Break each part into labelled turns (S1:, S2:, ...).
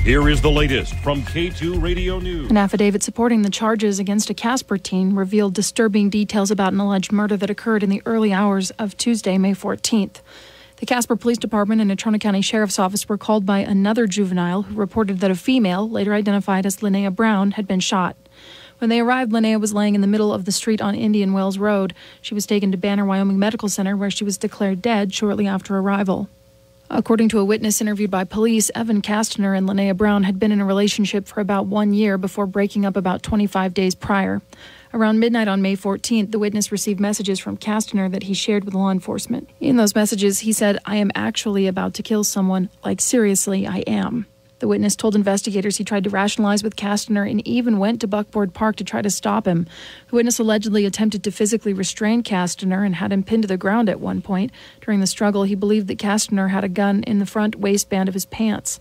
S1: Here is the latest from K2 Radio News.
S2: An affidavit supporting the charges against a Casper teen revealed disturbing details about an alleged murder that occurred in the early hours of Tuesday, May 14th. The Casper Police Department and Natrona County Sheriff's Office were called by another juvenile who reported that a female, later identified as Linnea Brown, had been shot. When they arrived, Linnea was laying in the middle of the street on Indian Wells Road. She was taken to Banner, Wyoming Medical Center, where she was declared dead shortly after arrival. According to a witness interviewed by police, Evan Castner and Linnea Brown had been in a relationship for about 1 year before breaking up about 25 days prior. Around midnight on May 14th, the witness received messages from Castner that he shared with law enforcement. In those messages, he said, "I am actually about to kill someone. Like, seriously, I am." The witness told investigators he tried to rationalize with Castner and even went to Buckboard Park to try to stop him. The witness allegedly attempted to physically restrain Castner and had him pinned to the ground at one point. During the struggle, he believed that Castner had a gun in the front waistband of his pants.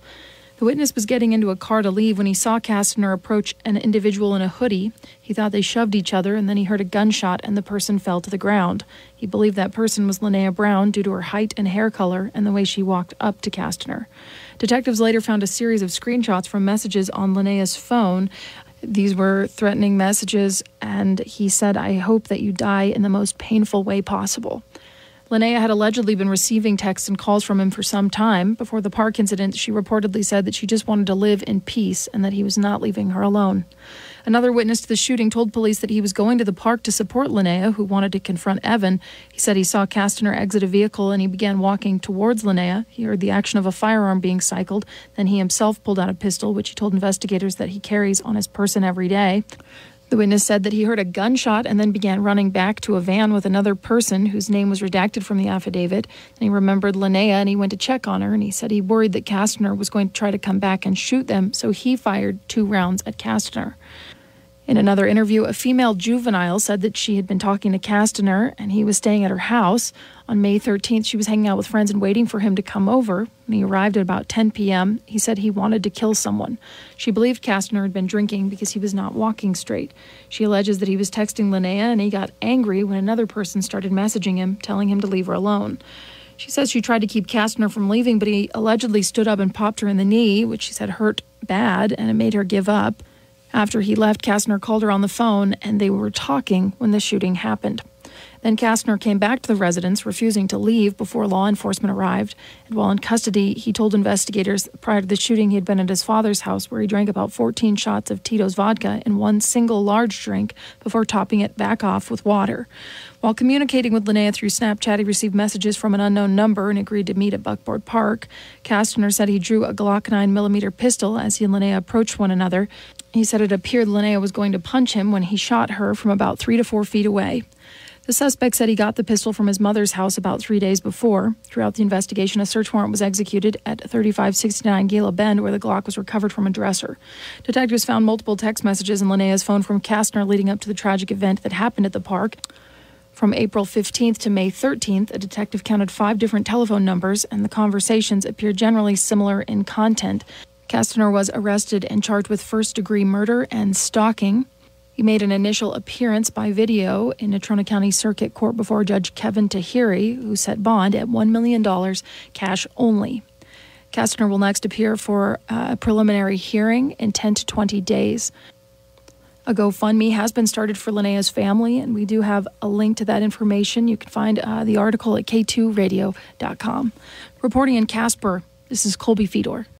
S2: The witness was getting into a car to leave when he saw Castner approach an individual in a hoodie. He thought they shoved each other, and then he heard a gunshot and the person fell to the ground. He believed that person was Linnea Brown due to her height and hair color and the way she walked up to Castner. Detectives later found a series of screenshots from messages on Linnea's phone. These were threatening messages, and he said, "I hope that you die in the most painful way possible." Linnea had allegedly been receiving texts and calls from him for some time. Before the park incident, she reportedly said that she just wanted to live in peace and that he was not leaving her alone. Another witness to the shooting told police that he was going to the park to support Linnea, who wanted to confront Evan. He said he saw Castner exit a vehicle and he began walking towards Linnea. He heard the action of a firearm being cycled. Then he himself pulled out a pistol, which he told investigators that he carries on his person every day. The witness said that he heard a gunshot and then began running back to a van with another person whose name was redacted from the affidavit. And he remembered Linnea and he went to check on her, and he said he worried that Castner was going to try to come back and shoot them, so he fired 2 rounds at Castner. In another interview, a female juvenile said that she had been talking to Castner and he was staying at her house. On May 13th, she was hanging out with friends and waiting for him to come over. When he arrived at about 10 p.m., he said he wanted to kill someone. She believed Castner had been drinking because he was not walking straight. She alleges that he was texting Linnea and he got angry when another person started messaging him, telling him to leave her alone. She says she tried to keep Castner from leaving, but he allegedly stood up and popped her in the knee, which she said hurt bad, and it made her give up. After he left, Castner called her on the phone, and they were talking when the shooting happened. Then Castner came back to the residence, refusing to leave before law enforcement arrived. And while in custody, he told investigators prior to the shooting he had been at his father's house, where he drank about 14 shots of Tito's vodka in one single large drink before topping it back off with water. While communicating with Linnea through Snapchat, he received messages from an unknown number and agreed to meet at Buckboard Park. Castner said he drew a Glock 9mm pistol as he and Linnea approached one another. He said it appeared Linnea was going to punch him when he shot her from about 3 to 4 feet away. The suspect said he got the pistol from his mother's house about 3 days before. Throughout the investigation, a search warrant was executed at 3569 Gala Bend, where the Glock was recovered from a dresser. Detectives found multiple text messages in Linnea's phone from Castner leading up to the tragic event that happened at the park. From April 15th to May 13th, a detective counted 5 different telephone numbers, and the conversations appeared generally similar in content. Castner was arrested and charged with first-degree murder and stalking. He made an initial appearance by video in Natrona County Circuit Court before Judge Kevin Tahiri, who set bond at $1 million, cash only. Castner will next appear for a preliminary hearing in 10 to 20 days. A GoFundMe has been started for Linnea's family, and we do have a link to that information. You can find the article at k2radio.com. Reporting in Casper, this is Colby Fedor.